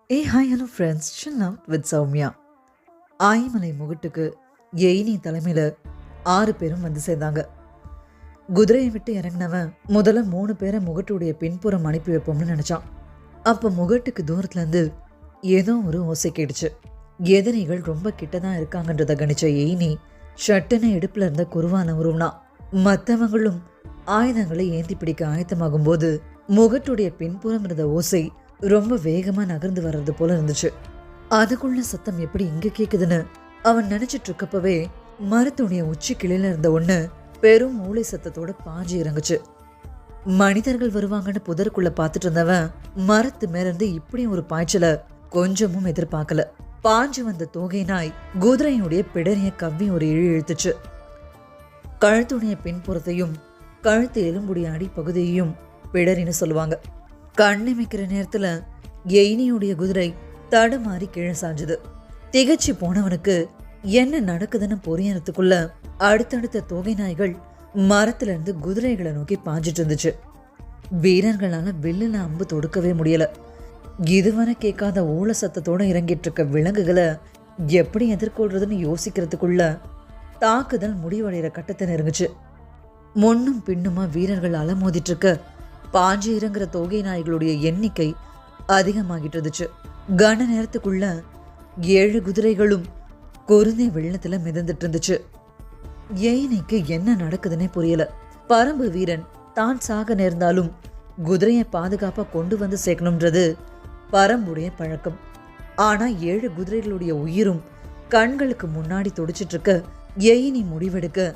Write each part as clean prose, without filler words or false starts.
Hi hello friends, chill out with Soumya. ஆயிமலை முகட்டுக்கு எயினி தலைமையில் 6 பேரும் வந்து சேர்ந்தாங்க. குதிரையை விட்டு இறங்கினவன் முதல்ல 3 பேரை முகட்டுடைய பின்புறம் அனுப்பி வைப்போம்னு நினச்சான். அப்போ முகட்டுக்கு தூரத்துலேருந்து ஏதோ ஒரு ஓசை கேட்டுச்சு. எதிரிகள் ரொம்ப கிட்ட தான் இருக்காங்கன்றதை கணிச்ச எயினி ஷட்டுன்னு இடுப்பில் இருந்த குருவான உருவனா. மற்றவங்களும் ஆயுதங்களை ஏந்தி பிடிக்க ஆயத்தமாகும் போது முகட்டுடைய பின்புறம் இருந்த ஓசை ரொம்ப வேகமா நகர்ந்து வர்றது போல இருந்துச்சு. அதுக்குள்ள சத்தம் எப்படி இங்க கேக்குதுன்னு அவன் நினைச்சிட்டு இருக்கப்பவே மரத்துடைய உச்சி கிளையில இருந்த ஒண்ணு பெரும் மூளை சத்தத்தோட பாஞ்சு இறங்குச்சு. மனிதர்கள் வருவாங்கன்னு புதருக்குள்ள பாத்துட்டு இருந்தவன் மரத்து மேல இருந்து இப்படி ஒரு பாய்ச்சல கொஞ்சமும் எதிர்பார்க்கல. பாஞ்சு வந்த தோகை நாய் குதிரையுடைய பிடரிய கவ்வி ஒரு இழு இழுத்துச்சு. கழுத்துடைய பின்புறத்தையும் கழுத்து எலும்புடைய அடிப்பகுதியையும் பிடரின்னு சொல்லுவாங்க. கண்ணிமைக்கிற நேரத்துல எயினியுடைய குதிரை தடுமாறி கீழே சாஞ்சுது. திகச்சு போனவனுக்கு என்ன நடக்குதுன்னு புரியறதுக்குள்ள அடுத்தடுத்த தோகை நாய்கள் மரத்துல இருந்து குதிரைகளை நோக்கி பாஞ்சிட்டு இருந்துச்சு. வீரர்களால வில்லுல அம்பு தொடுக்கவே முடியல. இதுவரை கேட்காத ஓல சத்தத்தோட இறங்கிட்டு இருக்க விலங்குகளை எப்படி எதிர்கொள்றதுன்னு யோசிக்கிறதுக்குள்ள தாக்குதல் முடிவடைகிற கட்டத்தை நெருங்குச்சு. முன்னும் பின்னுமா வீரர்கள் அலமோதிட்டு இருக்க பாஞ்சு இறங்குற தோகை நாய்களுடைய எண்ணிக்கை அதிகமாகிட்டு இருந்துச்சு. கன நேரத்துக்குள்ள 7 குதிரைகளும் குருந்தை வெள்ளத்துல மிதந்துட்டு இருந்துச்சு. எயினிக்கு என்ன நடக்குதுன்னே புரியல. பரம்பு வீரன் தான் சாக நேர்ந்தாலும் குதிரையை பாதுகாப்பா கொண்டு வந்து சேர்க்கணும்ன்றது பரம்புடைய பழக்கம். ஆனா 7 குதிரைகளுடைய உயிரும் கண்களுக்கு முன்னாடி துடிச்சிட்டு இருக்க எயினி முடிவெடுக்க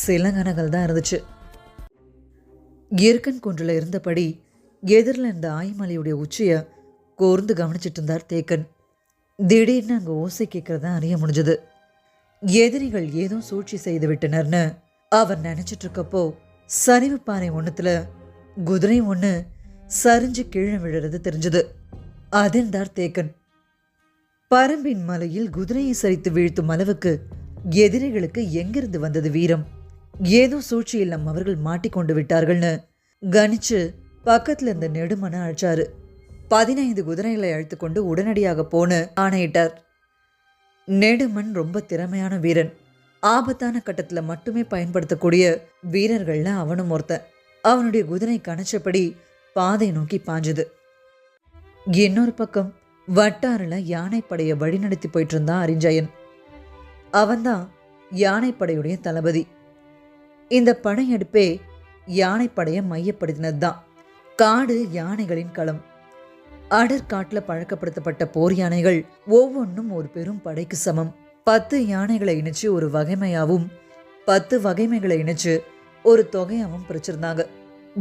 சில கணங்கள் தான் இருந்துச்சு. இருக்கன் குன்றில் இருந்தபடி எதிரில் இருந்த ஆய்மலையுடைய உச்சியை கோர்ந்து கவனிச்சிட்டு இருந்தார் தேக்கன். திடீர்னு அங்கே ஓசை கேட்கறத அறிய முடிஞ்சது. எதிரிகள் ஏதோ சூழ்ச்சி செய்து விட்டனர்னு அவர் நினைச்சிட்டு இருக்கப்போ சரிவு பாறை ஒன்றுத்துல குதிரை ஒன்று சரிஞ்சு கீழே விழுறது தெரிஞ்சது. அதிர்ந்தார் தேக்கன். பரம்பின் மலையில் குதிரையை சரித்து வீழ்த்தும் அளவுக்கு எதிரிகளுக்கு எங்கிருந்து வந்தது வீரம்? ஏதோ சூழ்ச்சியில் நம் அவர்கள் மாட்டிக்கொண்டு விட்டார்கள்னு கணிச்சு பக்கத்துல இருந்த நெடுமனை அழைச்சாரு. 15 குதிரைகளை அழைத்து கொண்டு உடனடியாக போன ஆணையிட்டார். நெடுமன் ரொம்ப திறமையான வீரன். ஆபத்தான கட்டத்துல மட்டுமே பயன்படுத்தக்கூடிய வீரர்கள்ல அவனும் ஒருத்தன். அவனுடைய குதிரை கணச்சபடி பாதை நோக்கி பாஞ்சுது. இன்னொரு பக்கம் வட்டாரில் யானைப்படையை வழிநடத்தி போயிட்டு இருந்தான் அரிஞ்சயன். அவன்தான் யானைப்படையுடைய தளபதி. இந்த படையெடுப்பே யானைப்படையை மையப்படுத்தினது தான். காடு யானைகளின் களம். அடற்காட்டில் பழக்கப்படுத்தப்பட்ட போர் யானைகள் ஒவ்வொன்றும் ஒரு பெரும் படைக்கு சமம். 10 யானைகளை இணைச்சு ஒரு வகைமையாவும் 10 வகைமைகளை இணைச்சு ஒரு தொகையாவும் பிரிச்சிருந்தாங்க.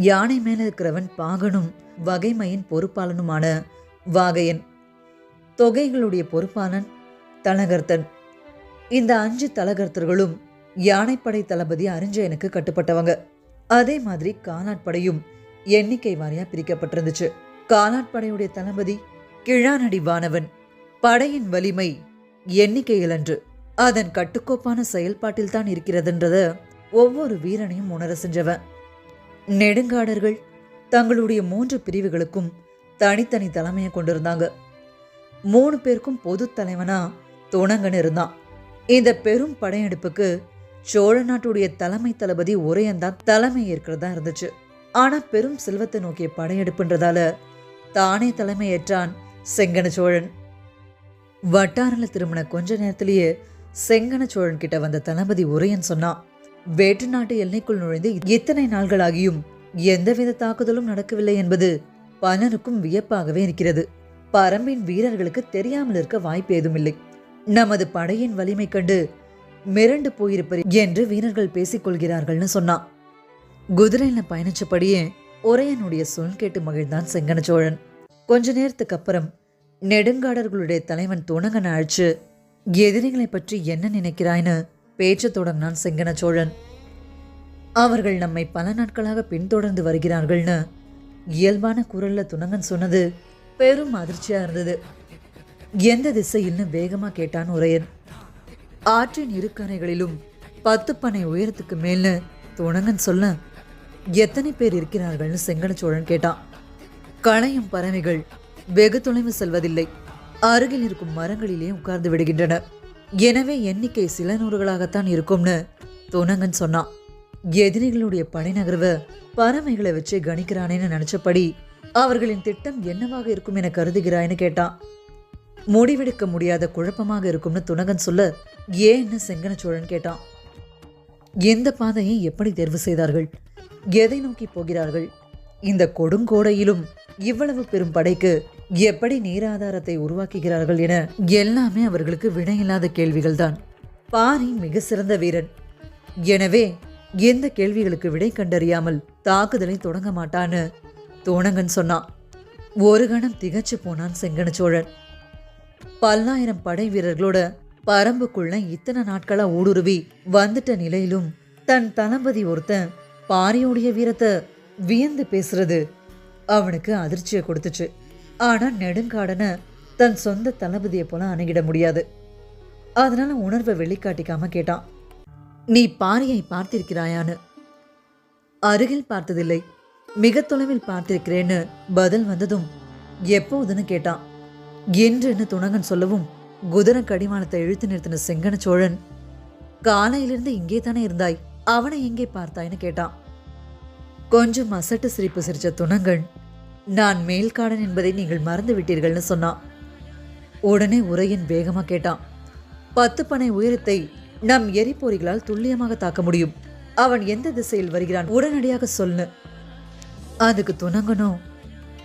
யானை மேல இருக்கிறவன் பாகனும் வகைமையின் பொறுப்பாளனுமான வாகையன். தொகைகளுடைய பொறுப்பாளன் தலகர்த்தன். இந்த 5 தலகர்த்தர்களும் யானைப்படை தளபதி அரிஞ்சயனுக்கு கட்டுப்பட்டவங்க. அதே மாதிரி காலாட்படையும் எண்ணிக்கை வாரியா பிரிக்கப்பட்டிருந்துச்சு. காலாட்படையுடைய தளபதி கிழானடி வானவன். படையின் வலிமை எண்ணிக்கையில் அன்று அதன் கட்டுக்கோப்பான செயல்பாட்டில் தான் இருக்கிறதுன்றத ஒவ்வொரு வீரனையும் உணர செஞ்சவன். நெடுங்காடர்கள் தங்களுடைய 3 பிரிவுகளுக்கும் தனித்தனி தலைமையை கொண்டிருந்தாங்க. 3 பேருக்கும் பொது தலைவனா துணங்கன் இருந்தான். இந்த பெரும் படையெடுப்புக்கு சோழ நாட்டுடைய தலைமை தளபதி உரையன்தான் தலைமை ஏற்கிறதா இருந்துச்சு. ஆனா பெரும் செல்வத்தை நோக்கிய படையெடுப்புன்றதால தானே தலைமை ஏற்றான் செங்கன சோழன். வட்டாரல திருமண கொஞ்ச நேரத்திலேயே செங்கன சோழன் கிட்ட வந்த தளபதி உரையன் சொன்னான், வேற்று நாட்டு எல்லைக்குள் நுழைந்து இத்தனை நாள்களாகியும் எந்தவித தாக்குதலும் நடக்கவில்லை என்பது பலருக்கும் வியப்பாகவே இருக்கிறது. பரம்பின் வீரர்களுக்கு தெரியாமல் இருக்க வாய்ப்பு ஏதும் இல்லை. நமது படையின் வலிமை கண்டு மிரண்டு போயிருப்பர் என்று வீரர்கள் பேசிக் கொள்கிறார்கள்னு சொன்னான். குதிரையில பயணிச்சபடியே உரையனுடைய சொல் கேட்டு மகிழ்ந்தான் செங்கன சோழன். கொஞ்ச நேரத்துக்கு அப்புறம் நெடுங்காடர்களுடைய தலைவன் துணங்கனை அழைச்சு எதிரிகளை பற்றி என்ன நினைக்கிறாய்னு பேச்சு தொடங்கினான் செங்கன சோழன். அவர்கள் நம்மை பல நாட்களாக பின்தொடர்ந்து வருகிறார்கள்னு இயல்பான குரல்ல துணங்கன் சொன்னது பெரும் அதிர்ச்சியா இருந்தது. எந்த திசையில்னு வேகமா கேட்டான் உரையன். ஆற்றின் இரு கரைகளிலும் 10 பனை உயரத்துக்கு மேல்னு துணங்கன் சொல்ல, எத்தனை பேர் இருக்கிறார்கள்னு செங்கன சோழன் கேட்டான். களையும் பறவைகள் வெகு தொலைவு செல்வதில்லை. அருகில் இருக்கும் மரங்களிலே உட்கார்ந்து விடுகின்றன. எனவே எண்ணிக்கை சில நூறுகளாகத்தான் இருக்கும்னு துணங்கன் சொன்னான். எதிரிகளுடைய படைநகர்வை பறவைகளை வச்சு கணிக்கிறானேன்னு நினைச்சபடி அவர்களின் திட்டம் என்னவாக இருக்கும் என கருதுகிறாய்னு கேட்டான். முடிவெடுக்க முடியாத குழப்பமாக இருக்கும்னு துணங்கன் சொல்ல, ஏன்னு செங்கன சோழன் கேட்டான். எந்த பாதையை எப்படி தேர்வு செய்தார்கள், எதை நோக்கி போகிறார்கள், இந்த கொடுங்கோடையிலும் இவ்வளவு பெரும் படைக்கு எப்படி நீராதாரத்தை உருவாக்குகிறார்கள் என எல்லாமே அவர்களுக்கு விடையில்லாத கேள்விகள்தான். பாரி மிக சிறந்த வீரன், எனவே எந்த கேள்விகளுக்கு விடை கண்டறியாமல் தாக்குதலை தொடங்க மாட்டான்னு தோணங்கன் சொன்னான். ஒரு கணம் திகச்சு போனான் செங்கன சோழன். பல்லாயிரம் படை வீரர்களோட பரம்புக்குள்ள இத்தனை நாட்களா ஊடுருவி வந்துட்ட நிலையிலும் தன் தளபதி ஒருத்தன் பாரியோடைய வீரத்தை வியந்து பேசுறது அவனுக்கு அதிர்ச்சியை கொடுத்துச்சு. ஆனா நெடுங்காடனை தன் சொந்த தளபதியை போல அணுகிட முடியாது. அதனால உணர்வை வெளிக்காட்டிக்காம கேட்டான், நீ பாரியை பார்த்திருக்கிறாயான்னு. அருகில் பார்த்ததில்லை, மிக தொலைவில் பார்த்திருக்கிறேன்னு பதில் வந்ததும் எப்போதுன்னு கேட்டான். என்றுன்னு துணங்கன் சொல்லவும் குதிரை கடிவாளத்தை இழுத்து நிறுத்தின செங்கன சோழன், காலையிலிருந்து இங்கே தானே இருந்தாய், அவனை எங்கே பார்த்தாய்னு கேட்டான். கொஞ்சம் அசட்டு சிரிப்பு சிரிச்ச துணங்கன், நான் மேல்காடன் என்பதை நீங்கள் மறந்து விட்டீர்கள்னு சொன்னான். உடனே உரையின் வேகமா கேட்டான், 10 பனை உயரத்தை நம் எரிபொறிகளால் துல்லியமாக தாக்க முடியும். அவன் எந்த திசையில் வருகிறான் உடனடியாக சொல்லு. அதுக்கு துணங்கனோ,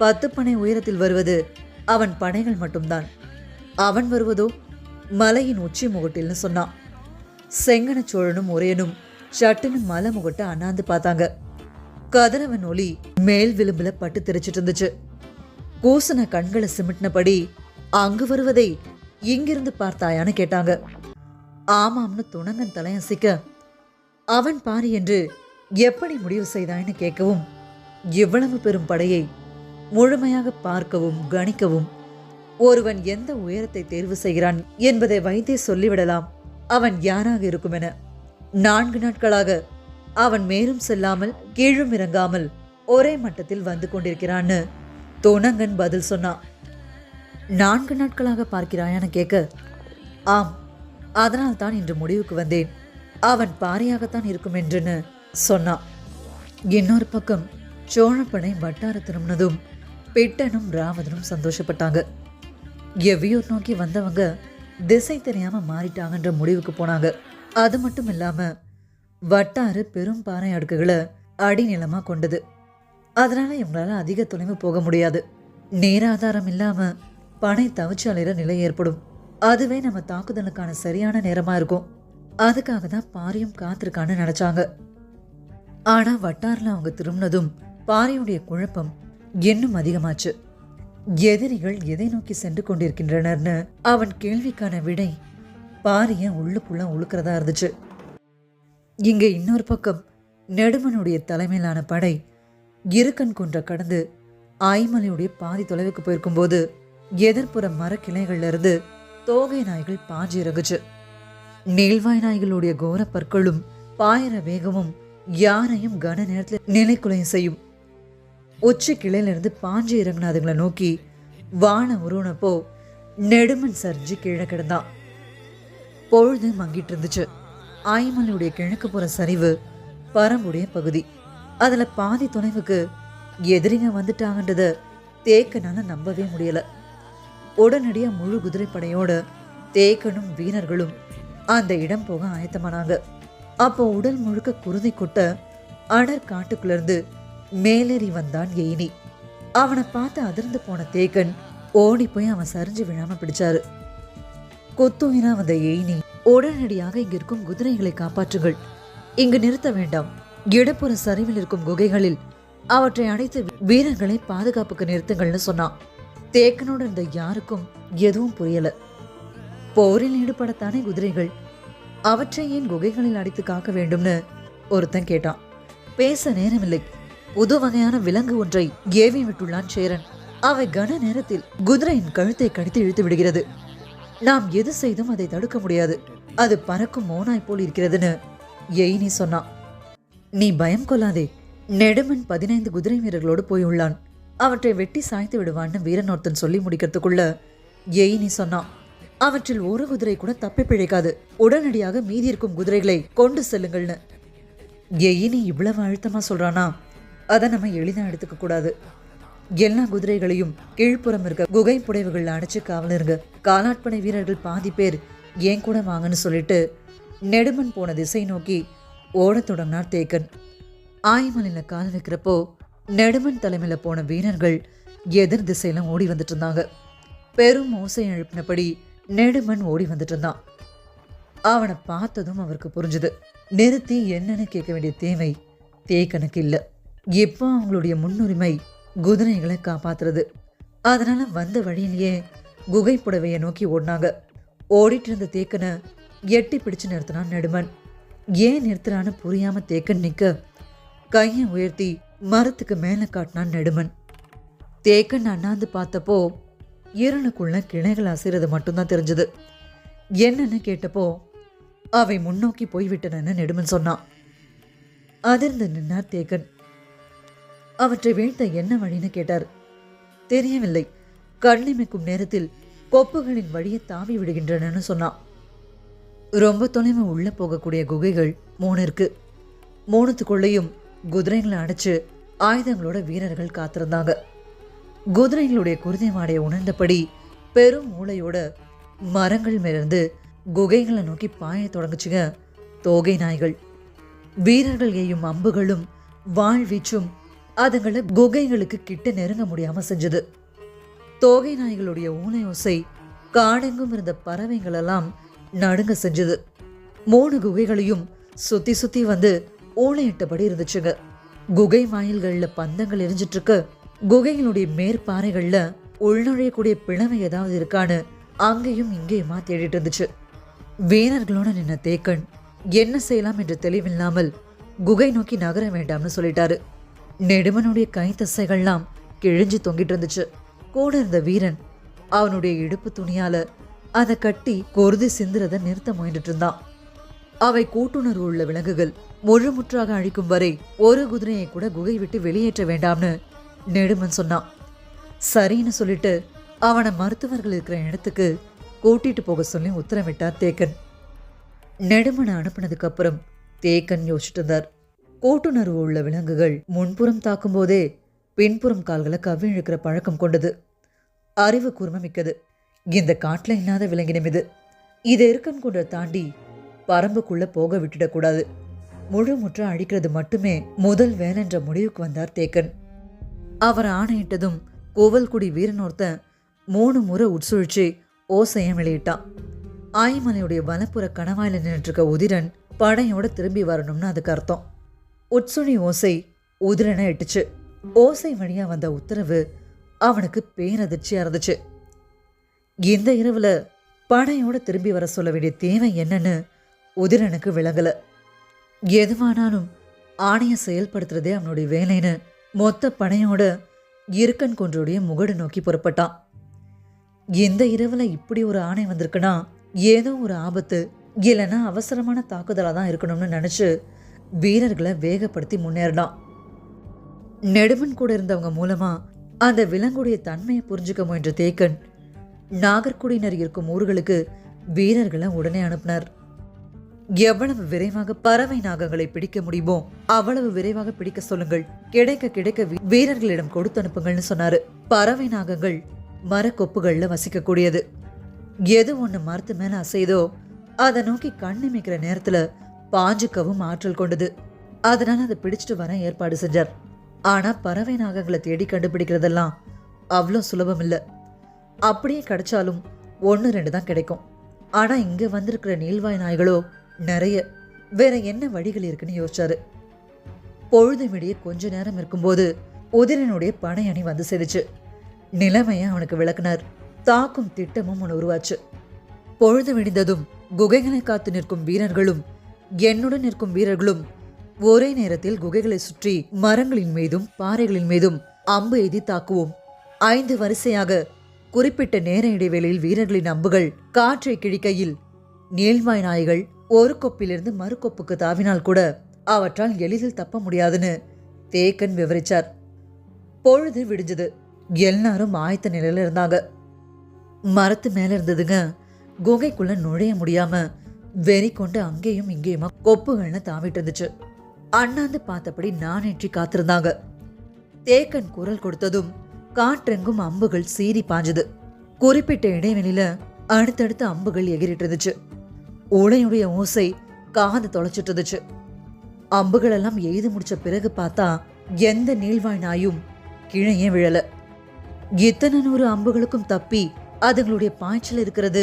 10 பனை உயரத்தில் வருவது அவன் படைகள் மட்டும்தான், அவன் வருவதோ மலையின் உச்சி முகட்டில்னு சொன்னான். செங்கன சோழனும் உரையனும் சட்டுன்னு மலை முகட்ட அண்ணாந்து பார்த்தாங்க. கதிரவன் ஒளி மேல் விளிம்புல பட்டு தெரிச்சிட்டு இருந்துச்சு. கூசன கண்களை சிமிட்டினபடி, அங்கு வருவதை இங்கிருந்து பார்த்தாயான்னு கேட்டாங்க. ஆமாம்னு துணங்கன் தலையசிக்க, அவன் பாரி என்று எப்படி முடிவு செய்தாய்னு கேட்கவும், இவ்வளவு பெரும் படையை முழுமையாக பார்க்கவும் கணிக்கவும் ஒருவன் எந்த உயரத்தை தேர்வு செய்கிறான் என்பதை வைத்தே சொல்லிவிடலாம் அவன் யாராக இருக்கும் என. 4 நாட்களாக அவன் மேலும் செல்லாமல் கீழும் இறங்காமல் ஒரே மட்டத்தில் வந்து கொண்டிருக்கிறான்னு துணங்கன் பதில் சொன்னான். 4 நாட்களாக பார்க்கிறாயான்னு கேட்க, ஆம், அதனால் தான் இன்று முடிவுக்கு வந்தேன், அவன் பாரியாகத்தான் இருக்கும் என்றுன்னு சொன்னான். இன்னொரு பக்கம் சோழப்படை வட்டார திரும்பினதும் பிட்டனும் ராவதனும் சந்தோஷப்பட்டாங்க. எவ்வியூர் நோக்கி வந்தவங்க திசை தெரியாம மாறிட்டாங்கன்ற முடிவுக்கு போனாங்க. அது மட்டும் இல்லாம வட்டாறு பெரும் பாறை அடுக்குகளை அடிநிலமா கொண்டது. அதனால இவங்களால அதிக தொலைவு போக முடியாது. நேராதாரம் இல்லாம பனை தவிச்சு அலைகிற நிலை ஏற்படும். அதுவே நம்ம தாக்குதலுக்கான சரியான நேரமா இருக்கும். அதுக்காக தான் பாரியும் காத்திருக்கான்னு நினைச்சாங்க. ஆனா வட்டாரில் அவங்க திரும்பினதும் பாரியுடைய குழப்பம் இன்னும் அதிகமாச்சு. எதிரிகள் எதை நோக்கி சென்று கொண்டிருக்கின்றனர்னு அவன் கேள்விக்கான விடை பாரிய உள்ளுக்குள்ள உழுக்கிறதா இருந்துச்சு. இங்க இன்னொரு பக்கம் நெடுமனுடைய தலைமையிலான படை இருக்கன் குன்ற கடந்து ஆய்மலையுடைய பாதி தொலைவுக்கு போயிருக்கும் போது எதிர்ப்புற மரக்கிளைகள்ல இருந்து தோகை நாய்கள் பாஞ்சி இறங்குச்சு. நீள்வாய் நாய்களுடைய கோர பற்களும் பாயிர வேகமும் யாரையும் கன நேரத்தில் நிலைக்குலையும் செய்யும். உச்சி கிளையிலிருந்து பாஞ்சி இறங்கினாதுங்களை நோக்கி வான உருவனப்போ நெடுமன் சரிஞ்சு கீழே கிடந்தான். பொழுது மங்கிட்டு இருந்துச்சு. ஆய்மலையுடைய கிழக்கு புற சரிவு பரம்புடைய பகுதி. அதுல பாதி துணைவுக்கு எதிரிங்க வந்துட்டாங்கன்றத தேக்கனால நம்பவே முடியல. உடனடியா முழு குதிரைப்படையோட தேக்கனும் வீரர்களும் அந்த இடம் போக ஆயத்தமானாங்க. அப்போ உடல் முழுக்க குருதி கொட்ட அடர் காட்டுக்குள்ள மேலேறி வந்தான் எயினி. அவனை பார்த்து அதிர்ந்து போன தேக்கன் ஓடி போய் அவன் சரிஞ்சு விழாம பிடிச்சாரு. கொத்துயிரா வந்த எயினி, உடனடியாக இங்க இருக்கும் குதிரைகளை காப்பாற்றுங்கள், இங்கு நிறுத்த வேண்டாம், இடப்புற சரிவில் இருக்கும் குகைகளில் அவற்றை அடைத்து வீரர்களை பாதுகாப்புக்கு நிறுத்துங்கள்னு சொன்னான். தேக்கனோட இருந்த யாருக்கும் எதுவும் புரியல. போரில் ஈடுபடத்தானே குதிரைகள், அவற்றை ஏன் குகைகளில் அடைத்து காக்க வேண்டும்னு ஒருத்தன் கேட்டான். பேச நேரமில்லை. புது வகையான விலங்கு ஒன்றை ஏவி விட்டுள்ளான் சேரன். அவை கன நேரத்தில் குதிரையின் கழுத்தை கடித்து இழுத்து விடுகிறது. நாம் எது செய்தும் அதை தடுக்க முடியாது. அது பறக்கும் மோனாய் போல் இருக்கிறதுன்னு எயினி சொன்னான். நீ பயம் கொள்ளாதே, நெடுமன் 15 குதிரை வீரர்களோடு போய் உள்ளான், அவற்றை வெட்டி சாய்த்து விடுவான்னு வீரன் ஒருத்தன் சொல்லி முடிக்கிறதுக்குள்ள எயினி சொன்னான். அவற்றில் ஒரு குதிரை கூட தப்பி பிழைக்காது. உடனடியாக மீதி இருக்கும் குதிரைகளை கொண்டு செல்லுங்கள்னு. எயினி இவ்வளவு அழுத்தமா சொல்றானா, அதை நம்ம எளிதா எடுத்துக்க கூடாது. எல்லா குதிரைகளையும் கீழ்ப்புறம் இருக்க குகை புடைவுகள் அடைச்சு காவலருங்க. காலாட்படை வீரர்கள் பாதி பேர் ஏன் கூட வாங்கன்னு சொல்லிட்டு நெடுமன் போன திசை நோக்கி ஓடத் தொடங்கினார் தேக்கன். ஆயமலையில கால் வைக்கிறப்போ நெடுமன் தலைமையில போன வீரர்கள் எதிர் திசையில ஓடி வந்துட்டு இருந்தாங்க. பெரும் ஓசை எழுப்பினபடி நெடுமன் ஓடி வந்துட்டு இருந்தான். அவனை பார்த்ததும் அவருக்கு புரிஞ்சுது, நிறுத்தி என்னன்னு கேட்க வேண்டிய தேவை தேக்கனுக்கு இல்லை. இப்போ அவங்களுடைய முன்னுரிமை குதிரைகளை காப்பாத்துறது. அதனால வந்த வழியிலேயே குகை புடவையை நோக்கி ஓடினாங்க. ஓடிட்டு இருந்த தேக்கனை எட்டி பிடிச்சு நிறுத்தினான் நெடுமன். ஏன் நிறுத்துறான்னு புரியாம தேக்கன் நிக்க கையை உயர்த்தி மரத்துக்கு மேல காட்டினான் நெடுமன். தேக்கன் அண்ணாந்து பார்த்தப்போ இருளுக்குள்ள கிளைகள் அசைறது மட்டும்தான் தெரிஞ்சது. என்னன்னு கேட்டப்போ அவை முன்னோக்கி போய்விட்டனன்னு நெடுமன் சொன்னான். அதிர்ந்து நின்னார் தேக்கன். அவற்றை வீழ்த்த என்ன வழின்னு கேட்டார். தெரியவில்லை, கண்ணிமைக்கும் நேரத்தில் கொப்புகளின் வழியை தாவி விடுகின்றனன்னு சொன்னான். ரொம்ப தொலைவு உள்ள போகக்கூடிய குகைகள் 3 இருக்கு. 3த்துக்குள்ளேயும் குதிரைகளை அடைச்சு ஆயுதங்களோட வீரர்கள் காத்திருந்தாங்க. குதிரைகளுடைய குருதி மாடையை உணர்ந்தபடி பெரும் மூளையோட மரங்கள் மேலிருந்து குகைகளை நோக்கி பாய தொடங்குச்சுங்க தோகை நாய்கள். வீரர்கள் எய்யும் அம்புகளும் வாழ்வீச்சும் அதுங்களை குகைகளுக்கு கிட்ட நெருங்க முடியாம செஞ்சது. தோகை நாய்களுடைய ஊனை ஓசை காடெங்கும் இருந்த பறவைகளெல்லாம் நடுங்க செஞ்சது. 3 குகைகளையும் சுத்தி சுத்தி வந்து ஊளையிட்டபடி இருந்துச்சுங்க. குகை வாயில்கள்ல பந்தங்கள் எரிஞ்சிட்டு இருக்கு. குகைகளுடைய மேற்பாறைகள்ல உள்நுழையக்கூடிய பிளவை ஏதாவது இருக்கான்னு அங்கேயும் இங்கேயுமா தேடிட்டு இருந்துச்சு. வீரர்களோட நின்ன தேக்கன் என்ன செய்யலாம் என்று தெளிவில்லாமல் குகை நோக்கி நகர வேண்டாம்னு சொல்லிட்டாரு. நெடுமனுடைய கை தசைகள்லாம் கிழிஞ்சு தொங்கிட்டு இருந்துச்சு. கூட இருந்த வீரன் அவனுடைய இடுப்பு துணியால அதை கட்டி கொருதி சிந்துறத நிறுத்த முயன்றுட்டு இருந்தான். அவை கூட்டுணர்வு உள்ள விலங்குகள். முழுமுற்றாக அழிக்கும் வரை ஒரு குதிரையை கூட குகை விட்டு வெளியேற்ற வேண்டாம்னு நெடுமன் சொன்னான். சரின்னு சொல்லிட்டு அவனை மருத்துவர்கள் இருக்கிற இடத்துக்கு கூட்டிட்டு போக சொல்லி உத்தரவிட்டார் தேக்கன். நெடுமனை அனுப்பினதுக்கு அப்புறம் தேக்கன் யோசிச்சுட்டு இருந்தார். கூட்டுணர்வு உள்ள விலங்குகள் முன்புறம் தாக்கும் போதே பின்புறம் கால்களை கவ்வி இழுக்கிற பழக்கம் கொண்டது. அறிவு கூர்மை மிக்கது. இந்த காட்டுல இல்லாத விலங்கினம் இது. இதை இருக்கன் கொண்ட தாண்டி பரம்புக்குள்ள போக விட்டுடக்கூடாது. முழுமுற்ற அழிக்கிறது மட்டுமே முதல் வேலென்ற முடிவுக்கு வந்தார் தேக்கன். அவர் ஆணையிட்டதும் கோவல்குடி வீரனொருத்தன் 3 முறை உட்சுழிச்சு ஓசையம் வெளியிட்டான். ஆயமலையுடைய வலப்புற கணவாயில நின்றுட்டு இருக்க உதிரன் படையோட திரும்பி வரணும்னு அதுக்கு அர்த்தம். உட்சுழி ஓசை உதிரனை எட்டுச்சு. ஓசை வழியா வந்த உத்தரவு அவனுக்கு பேரதிர்ச்சியா இருந்துச்சு. இந்த இரவுல படையோட திரும்பி வர சொல்ல வேண்டிய தேவை என்னன்னு உதிரனுக்கு விளங்கல. எதுவானாலும் ஆணைய செயல்படுத்துறதே அவனுடைய வேலைன்னு மொத்த படையோட இருக்கன் கொன்றுடைய முகடு நோக்கி புறப்பட்டான். இந்த இரவுல இப்படி ஒரு ஆணை வந்திருக்குன்னா ஏதோ ஒரு ஆபத்து இல்லைன்னா அவசரமான தாக்குதலா தான் இருக்கணும்னு நினைச்சு வீரர்களை வேகப்படுத்தி முன்னேறினான். நெடுமன் கூட இருந்தவங்க மூலமா அந்த விலங்குடைய தன்மையை புரிஞ்சுக்க முயன்ற தேக்கன் நாகர்குடியினர் இருக்கும் ஊர்களுக்கு வீரர்களை உடனே அனுப்பினார். எவ்வளவு விரைவாக பறவை நாகங்களை பிடிக்க முடியுமோ அவ்வளவு விரைவாக பிடிக்க சொல்லுங்கள். கிடைக்க கிடைக்க வீரர்களிடம் கொடுத்து அனுப்புங்கள்னு சொன்னாரு. பறவை நாகங்கள் மரக்கொப்புகள்ல வசிக்கக்கூடியது. எது ஒண்ணு மரத்து மேல அசைதோ அதை நோக்கி கண்ணிமைக்கிற நேரத்துல பாஞ்சுக்கவும் ஆற்றல் கொண்டது. அதனால அதை பிடிச்சிட்டு வர ஏற்பாடு செஞ்சார். ஆனா பறவை நாகங்களை தேடி கண்டுபிடிக்கிறதெல்லாம் அவ்வளோ சுலபம் இல்லை. அப்படியே கிடைச்சாலும் 1-2 தான் கிடைக்கும். ஆனா இங்க வந்திருக்கிற நீள்வாய் நாய்களோ நிறைய. வேற என்ன வழிகள் இருக்குன்னு யோசிச்சாரு. பொழுது விடிய கொஞ்ச நேரம் இருக்கும்போது உதிரனுடைய படை அணி வந்து சேருச்சு. நிலைமைய அவனுக்கு விளக்குனார். தாக்கும் திட்டமும் ஒன்று உருவாச்சு. பொழுது விடிந்ததும் குகைகளை காத்து நிற்கும் வீரர்களும் என்னுடன் நிற்கும் வீரர்களும் ஒரே நேரத்தில் குகைகளை சுற்றி மரங்களின் மீதும் பாறைகளின் மீதும் அம்பு எய்தி தாக்குவோம். 5 வரிசையாக குறிப்பிட்ட நேர இடைவேளையில் வீரர்களின் அம்புகள் காற்றை கிழிக்கையில் நீள்வாய் நாய்கள் ஒரு கொப்பிலிருந்து மறு கொப்புக்கு தாவினால் கூட அவற்றால் எளிதில் தப்ப முடியாதுன்னு தேக்கன் விவரிச்சார். பொழுது விடிஞ்சது. எல்லாரும் ஆயத்த நிலையில இருந்தாங்க. மரத்து மேல இருந்ததுங்க குகைக்குள்ள நுழைய முடியாம வெறி கொண்டு அங்கேயும் இங்கேயுமா கொப்புகள்னு தாவிட்டு இருந்துச்சு. அண்ணாந்து பார்த்தபடி நானேற்றி காத்திருந்தாங்க. தேக்கன் குரல் கொடுத்ததும் காற்றெங்கும் அம்புகள் சீறி பாஞ்சது. குறிப்பிட்ட இடைவெளியில அடுத்தடுத்த அம்புகள் எகிரிட்டு இருந்துச்சு. உடையுடைய ஓசை காது தொலைச்சிட்டு இருந்துச்சு. அம்புகள் எல்லாம் எய்து முடிச்ச பிறகு பார்த்தா எந்த நீள்வாய் நாயும் கீழே விழல. இத்தனை 100 அம்புகளுக்கும் தப்பி அதுங்களுடைய பாய்ச்சல் இருக்கிறது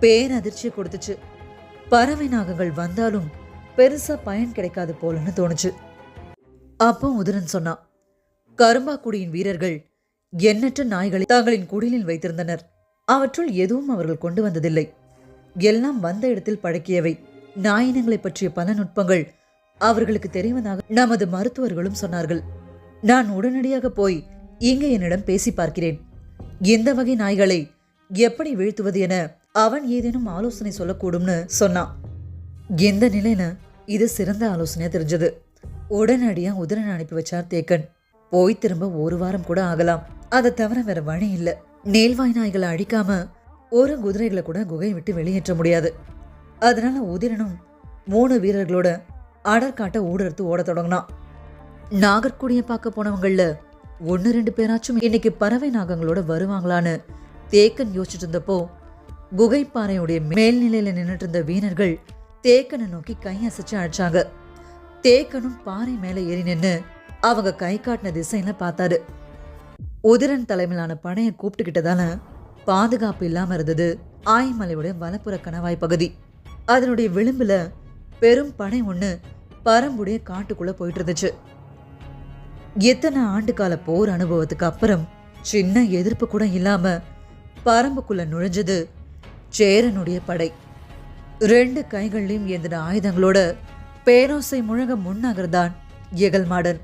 பேரதிர்ச்சியை கொடுத்துச்சு. பறவை நாகங்கள் வந்தாலும் பெருசா பயன் கிடைக்காது போலன்னு தோணுச்சு. அப்போ உதிரன் சொன்னான், கரும்பாக்குடியின் வீரர்கள் எண்ணற்ற நாய்களை தங்களின் குடிலில் வைத்திருந்தனர். அவற்றுள் எதுவும் அவர்கள் கொண்டு வந்ததில்லை. எல்லாம் வந்த இடத்தில் பழக்கியவை. நாயினங்களை பற்றிய பல நுட்பங்கள் அவர்களுக்கு தெரிவதாக நமது மருத்துவர்களும் சொன்னார்கள். நான் உடனடியாக போய் இங்கே என்னிடம் பேசி பார்க்கிறேன். இந்த வகை நாய்களை எப்படி வீழ்த்துவது என அவன் ஏதேனும் ஆலோசனை சொல்லக்கூடும்னு சொன்னான். எந்த நிலையில இது சிறந்த ஆலோசனையா தெரிஞ்சது. உடனடியா உதிரன் அனுப்பி வச்சார் தேக்கன். போய் திரும்ப 1 வாரம் கூட ஆகலாம். அதை தவிர வேற வழி இல்லை. நீள்வாய் நாய்களை அழிக்காம ஒரு குதிரைகளை கூட குகை விட்டு வெளியேற்ற முடியாது. அதனால உதிரனும் 3 வீரர்களோட அடற்காட்ட ஊடறுத்து ஓட தொடங்கினான். நாகர்குடியை பார்க்க போனவங்கள 1-2 பேராச்சும் இன்னைக்கு பறவை நாகங்களோட வருவாங்களான்னு தேக்கன் யோசிச்சுட்டு இருந்தப்போ குகைப்பாறையுடைய மேல்நிலையில நின்றுட்டு இருந்த வீரர்கள் தேக்கனை நோக்கி கையசைச்சு அழைச்சாங்க. தேக்கனும் பாறை மேல ஏறி நின்று அவங்க கை காட்டின திசையில பார்த்தாரு. உதிரன் தலைமையிலான படையை கூப்பிட்டுக்கிட்டதால பாதுகாப்பு இல்லாம இருந்தது ஆயமலையுடைய வலப்புற கணவாய் பகுதி. அதனுடைய விளிம்புல பெரும் படை ஒண்ணு பரம்புடைய காட்டுக்குள்ள போயிட்டு இருந்துச்சு. எத்தனை ஆண்டுகால போர் அனுபவத்துக்கு அப்புறம் சின்ன எதிர்ப்பு கூட இல்லாம பரம்புக்குள்ள நுழைஞ்சது சேரனுடைய படை. 2 கைகள்லையும் ஏந்தின ஆயுதங்களோட பேரோசை முழங்க முன்னகர்தான் எகல்மாடன்.